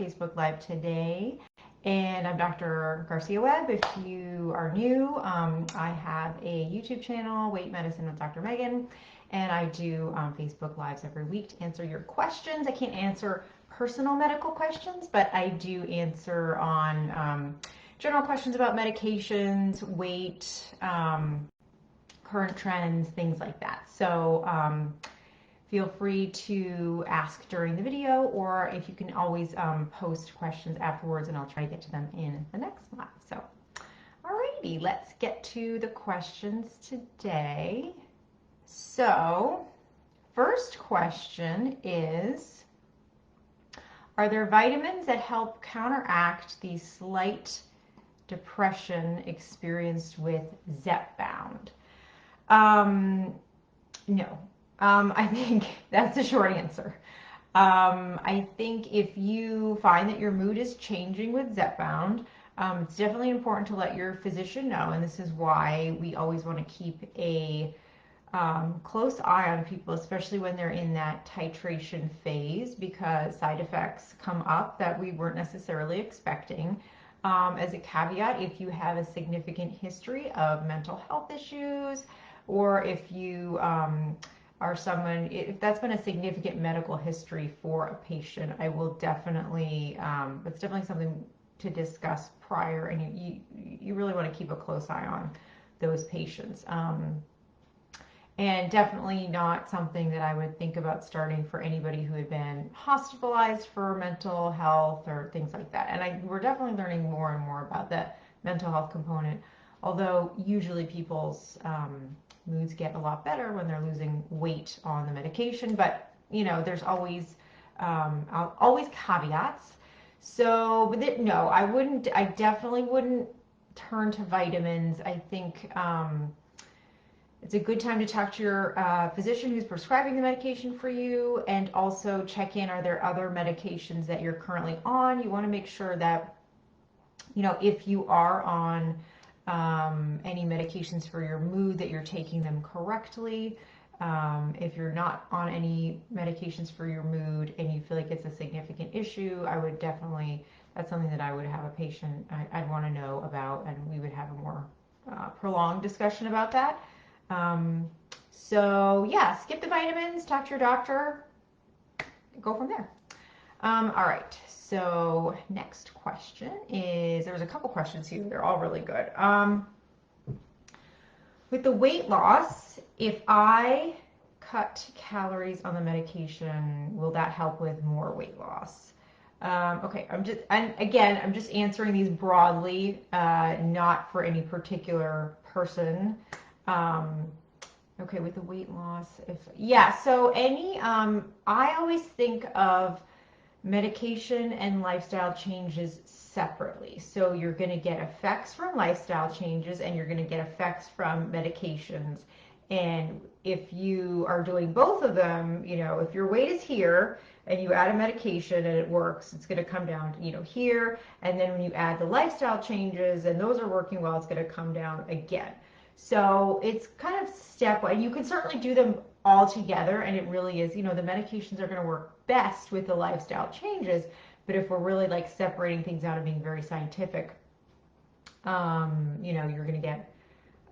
Facebook Live today. And I'm Dr. Garcia Webb. If you are new, I have a YouTube channel, Weight Medicine with Dr. Meghan, and I do Facebook Lives every week to answer your questions. I can't answer personal medical questions, but I do answer on general questions about medications, weight, current trends, things like that. So feel free to ask during the video, or if you can always post questions afterwards, and I'll try to get to them in the next live. So, alrighty, let's get to the questions today. So, first question is, are there vitamins that help counteract the slight depression experienced with Zepbound? No. I think that's the short answer. I think if you find that your mood is changing with Zepbound, it's definitely important to let your physician know, and this is why we always want to keep a close eye on people, especially when they're in that titration phase, because side effects come up that we weren't necessarily expecting. As a caveat, if you have a significant history of mental health issues, or if you are someone, if that's been a significant medical history for a patient, I will definitely, it's definitely something to discuss prior, and you really want to keep a close eye on those patients. And definitely not something that I would think about starting for anybody who had been hospitalized for mental health or things like that. And we're definitely learning more and more about the mental health component, although usually people's moods get a lot better when they're losing weight on the medication. But, you know, there's always caveats. So, but no, I definitely wouldn't turn to vitamins. I think it's a good time to talk to your physician who's prescribing the medication for you, and also check in, are there other medications that you're currently on? You want to make sure that, you know, if you are on any medications for your mood, that you're taking them correctly. If you're not on any medications for your mood and you feel like it's a significant issue, I would definitely, that's something that I would have a patient, I'd want to know about, and we would have a more prolonged discussion about that. So yeah, skip the vitamins, talk to your doctor, go from there. All right, so next question is, there's a couple questions here, they're all really good. With the weight loss, if I cut calories on the medication, will that help with more weight loss? Okay, I'm just answering these broadly, not for any particular person. Okay, with the weight loss, so any, I always think of medication and lifestyle changes separately. So you're going to get effects from lifestyle changes, and you're going to get effects from medications. And if you are doing both of them, you know, if your weight is here and you add a medication and it works, it's going to come down, you know, here. And then when you add the lifestyle changes and those are working well, it's going to come down again. So it's kind of and you can certainly do them all together, and it really is, you know, the medications are going to work best with the lifestyle changes. But if we're really like separating things out and being very scientific, you know, you're going to get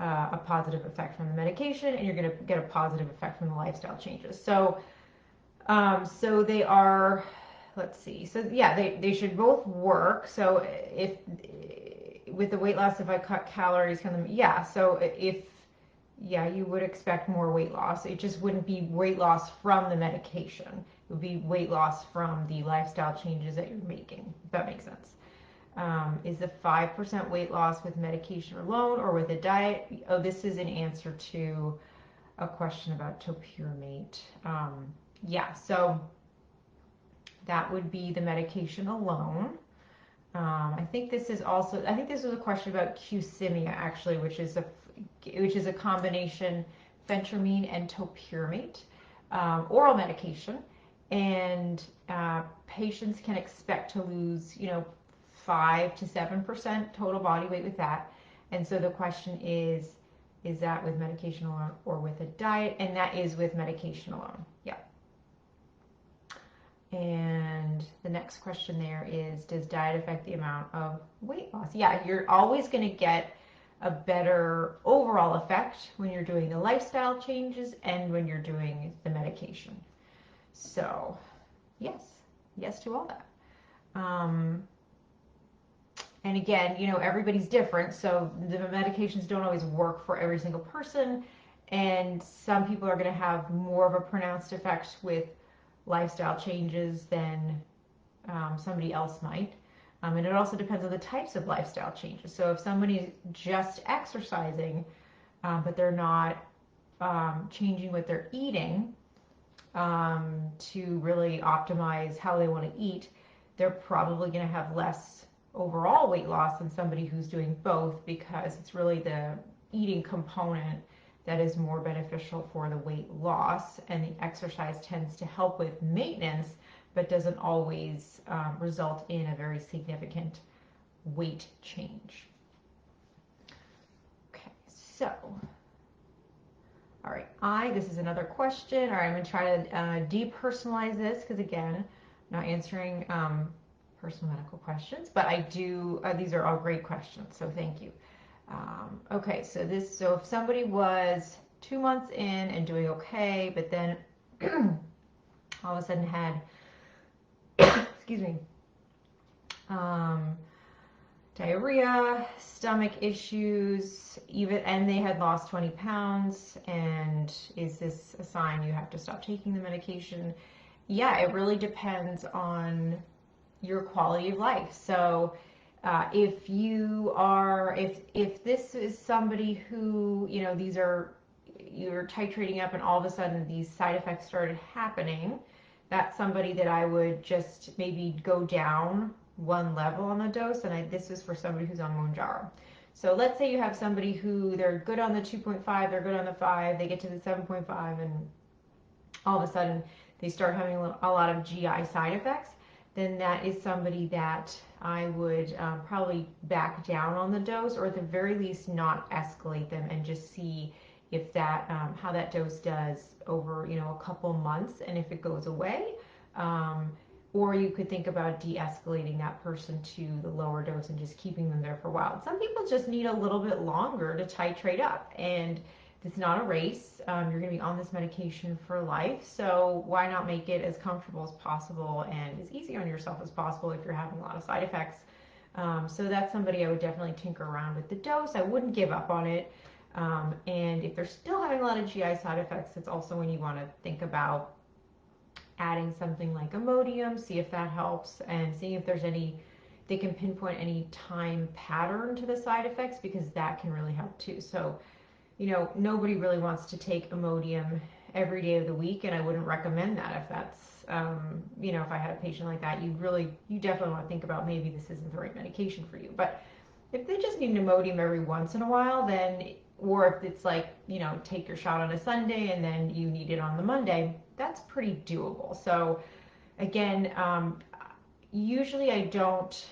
a positive effect from the medication, and you're going to get a positive effect from the lifestyle changes. So, so they are, let's see. So yeah, they should both work. So if with the weight loss, if I cut calories from them, yeah. So you would expect more weight loss. It just wouldn't be weight loss from the medication. It would be weight loss from the lifestyle changes that you're making, if that makes sense. Is the 5% weight loss with medication alone or with a diet? Oh, this is an answer to a question about topiramate. Yeah, so that would be the medication alone. I think this was a question about Qsymia, actually, which is a combination phentermine and topiramate, oral medication, and patients can expect to lose, you know, 5 to 7% total body weight with that. And so the question is that with medication alone or with a diet? And that is with medication alone. Yeah. And the next question there is, does diet affect the amount of weight loss? Yeah, you're always going to get a better overall effect when you're doing the lifestyle changes and when you're doing the medication. So, yes, yes to all that. And again, you know, everybody's different, so the medications don't always work for every single person, and some people are going to have more of a pronounced effect with lifestyle changes than somebody else might. And it also depends on the types of lifestyle changes. So if somebody's just exercising, but they're not changing what they're eating to really optimize how they want to eat, they're probably going to have less overall weight loss than somebody who's doing both, because it's really the eating component that is more beneficial for the weight loss, and the exercise tends to help with maintenance, but doesn't always result in a very significant weight change. Okay, so, all right, this is another question. All right, I'm going to try to depersonalize this, because again, I'm not answering personal medical questions, but I do, these are all great questions, so thank you. Okay, so if somebody was 2 months in and doing okay, but then all of a sudden had, excuse me, diarrhea, stomach issues, and they had lost 20 pounds, and is this a sign you have to stop taking the medication? Yeah, it really depends on your quality of life. So if this is somebody who, you know, you're titrating up and all of a sudden these side effects started happening, that's somebody that I would just maybe go down one level on the dose. And this is for somebody who's on Mounjaro. So let's say you have somebody who they're good on the 2.5, they're good on the 5, they get to the 7.5, and all of a sudden they start having a lot of GI side effects. Then that is somebody that I would probably back down on the dose, or at the very least not escalate them, and just see if that how that dose does over, you know, a couple months, and if it goes away. Or you could think about de-escalating that person to the lower dose and just keeping them there for a while. Some people just need a little bit longer to titrate up, and it's not a race. You're going to be on this medication for life, so why not make it as comfortable as possible and as easy on yourself as possible if you're having a lot of side effects. So that's somebody I would definitely tinker around with the dose. I wouldn't give up on it. And if they're still having a lot of GI side effects, it's also when you want to think about adding something like Imodium, see if that helps, and seeing if there's they can pinpoint any time pattern to the side effects, because that can really help too. So, you know, nobody really wants to take Imodium every day of the week, and I wouldn't recommend that if that's, you know, if I had a patient like that, you definitely want to think about maybe this isn't the right medication for you. But if they just need Imodium every once in a while, then, or if it's like, you know, take your shot on a Sunday and then you need it on the Monday, that's pretty doable. So again, usually I don't,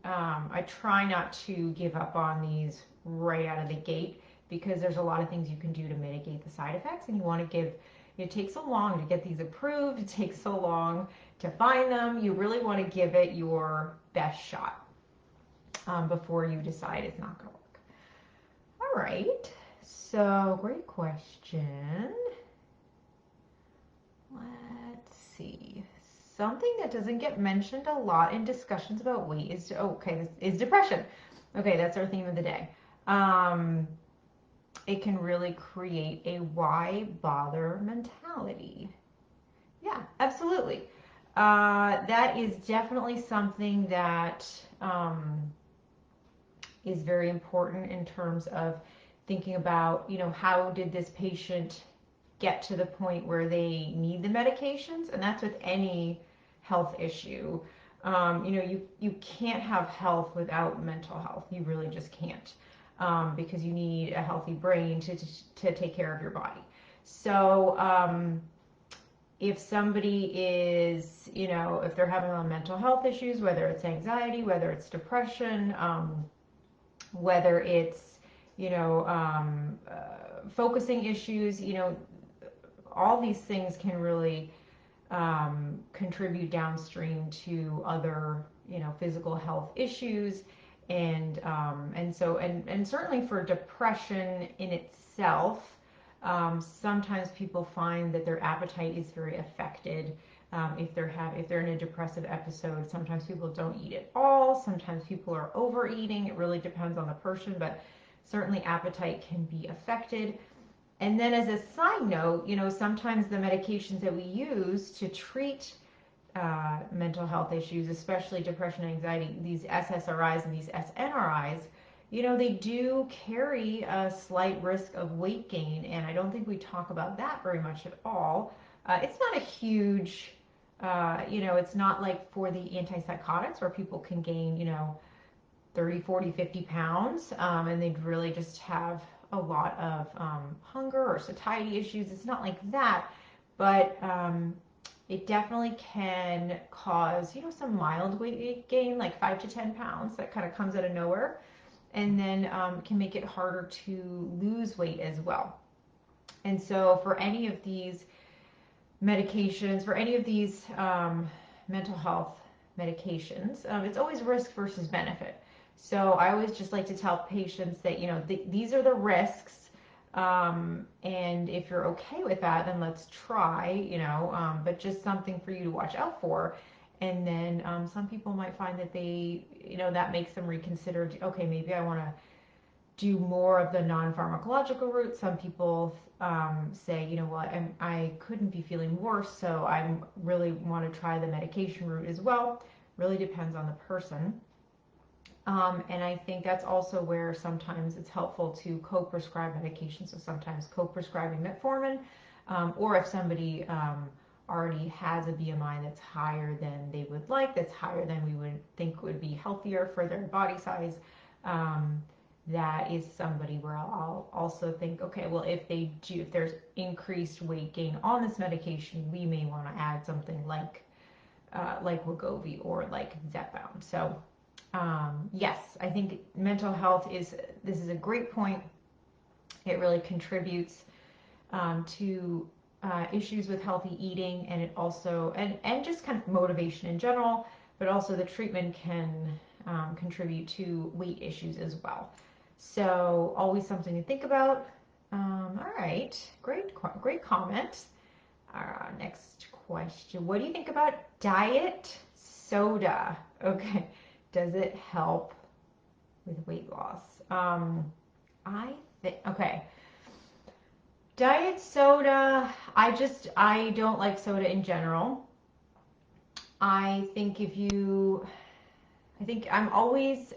I try not to give up on these right out of the gate, because there's a lot of things you can do to mitigate the side effects, and you want to give, it takes so long to get these approved, it takes so long to find them, you really want to give it your best shot before you decide it's not going to work. All right, so great question. Let's see. Something that doesn't get mentioned a lot in discussions about weight is, is depression. Okay, that's our theme of the day. It can really create a why bother mentality. Yeah, absolutely. That is definitely something that is very important in terms of thinking about, you know, how did this patient get to the point where they need the medications? And that's with any health issue. You know, you can't have health without mental health. You really just can't. Because you need a healthy brain to take care of your body. So if somebody is, you know, if they're having a lot of mental health issues, whether it's anxiety, whether it's depression, whether it's, you know, focusing issues, you know, all these things can really contribute downstream to other, physical health issues. And certainly for depression in itself, sometimes people find that their appetite is very affected. If they're in a depressive episode, sometimes people don't eat at all. Sometimes people are overeating. It really depends on the person, but certainly appetite can be affected. And then as a side note, sometimes the medications that we use to treat mental health issues, especially depression and anxiety, these SSRIs and these SNRIs, they do carry a slight risk of weight gain, and I don't think we talk about that very much at all. It's not a huge, it's not like for the antipsychotics where people can gain, 30, 40, 50 pounds, and they'd really just have a lot of hunger or satiety issues. It's not like that, but it definitely can cause, some mild weight gain, like 5 to 10 pounds that kind of comes out of nowhere, and then can make it harder to lose weight as well. And so for any of these medications, for any of these mental health medications, it's always risk versus benefit. So I always just like to tell patients that, these are the risks. And if you're okay with that, then let's try, but just something for you to watch out for. And then some people might find that they, that makes them reconsider, okay, maybe I want to do more of the non-pharmacological route. Some people say, you know what, I couldn't be feeling worse, so I really want to try the medication route as well. Really depends on the person. And I think that's also where sometimes it's helpful to co-prescribe medication. So sometimes co-prescribing metformin, or if somebody already has a BMI that's higher than they would like, that's higher than we would think would be healthier for their body size, that is somebody where I'll also think, okay, well, if there's increased weight gain on this medication, we may want to add something like Wegovy or like Zepbound. So yes, I think mental health this is a great point. It really contributes to issues with healthy eating, and it also, and just kind of motivation in general, but also the treatment can contribute to weight issues as well. So always something to think about. All right, great comment. Next question. What do you think about diet soda? Okay. Does it help with weight loss? I think, okay. Diet soda, I don't like soda in general. I think I'm always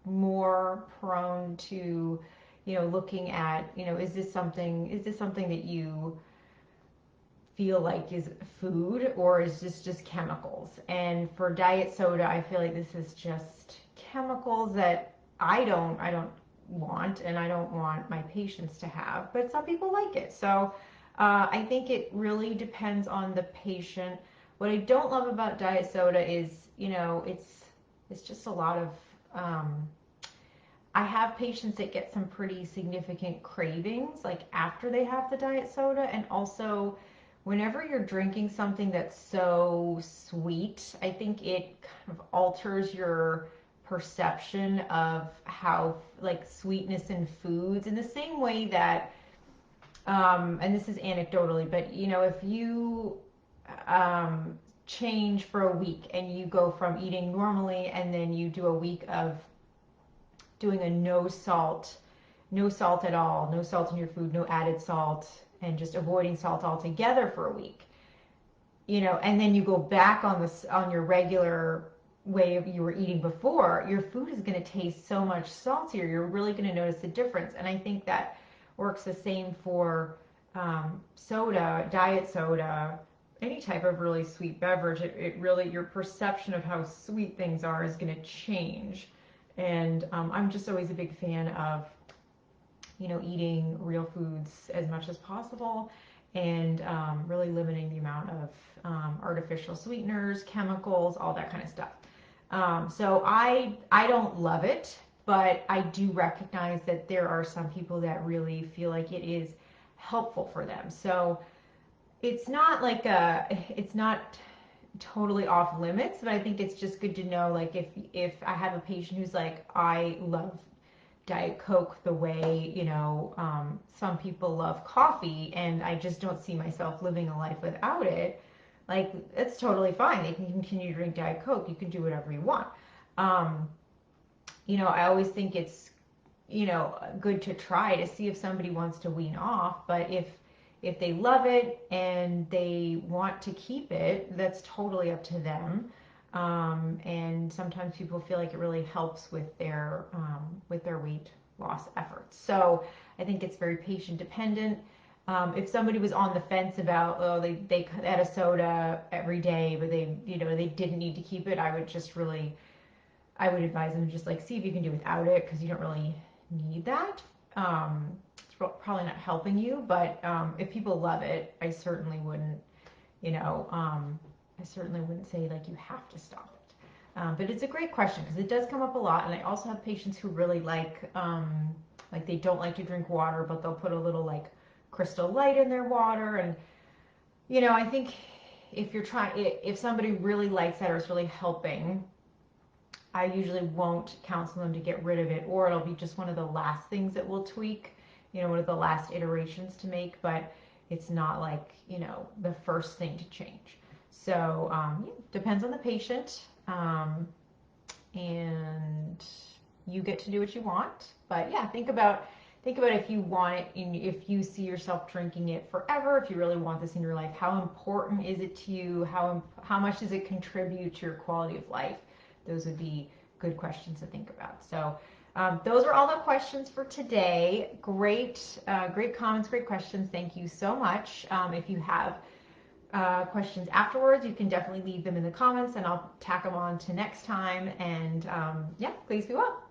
more prone to, looking at, is this something that you feel like is food, or is this just chemicals? And for diet soda, I feel like this is just chemicals that I don't want, and I don't want my patients to have, but some people like it. So I think it really depends on the patient. What I don't love about diet soda is, it's just a lot of I have patients that get some pretty significant cravings like after they have the diet soda, and also whenever you're drinking something that's so sweet, I think it kind of alters your perception of how, like, sweetness in foods, in the same way that, and this is anecdotally, but if you change for a week and you go from eating normally and then you do a week of doing a no salt at all, no salt in your food, no added salt, and just avoiding salt altogether for a week, and then you go back on your regular way you were eating before, your food is going to taste so much saltier. You're really going to notice the difference. And I think that works the same for soda, diet soda, any type of really sweet beverage. It really, your perception of how sweet things are is going to change. And I'm just always a big fan of eating real foods as much as possible, and really limiting the amount of artificial sweeteners, chemicals, all that kind of stuff. So I don't love it, but I do recognize that there are some people that really feel like it is helpful for them. So it's not like it's not totally off limits, but I think it's just good to know, like if I have a patient who's like, I love Diet Coke the way, some people love coffee, and I just don't see myself living a life without it. Like, it's totally fine. They can continue to drink Diet Coke. You can do whatever you want. Um, I always think it's, good to try to see if somebody wants to wean off. But if they love it and they want to keep it, that's totally up to them. And sometimes people feel like it really helps with their weight loss efforts. So I think it's very patient dependent. If somebody was on the fence about, oh, they had a soda every day, but they didn't need to keep it, I would advise them to just like see if you can do without it, because you don't really need that. It's probably not helping you, but if people love it, I certainly wouldn't, I certainly wouldn't say like you have to stop it. But it's a great question because it does come up a lot, and I also have patients who really like they don't like to drink water, but they'll put a little like Crystal Light in their water, and I think if somebody really likes that or it's really helping, I usually won't counsel them to get rid of it, or it'll be just one of the last things that we'll tweak, one of the last iterations to make, but it's not like, the first thing to change. So, yeah, depends on the patient, and you get to do what you want. But yeah, think about if you want it, and if you see yourself drinking it forever, if you really want this in your life, how important is it to you? How much does it contribute to your quality of life? Those would be good questions to think about. So those are all the questions for today. Great comments, great questions. Thank you so much. If you have questions afterwards, you can definitely leave them in the comments, and I'll tack them on to next time. And yeah, please be well.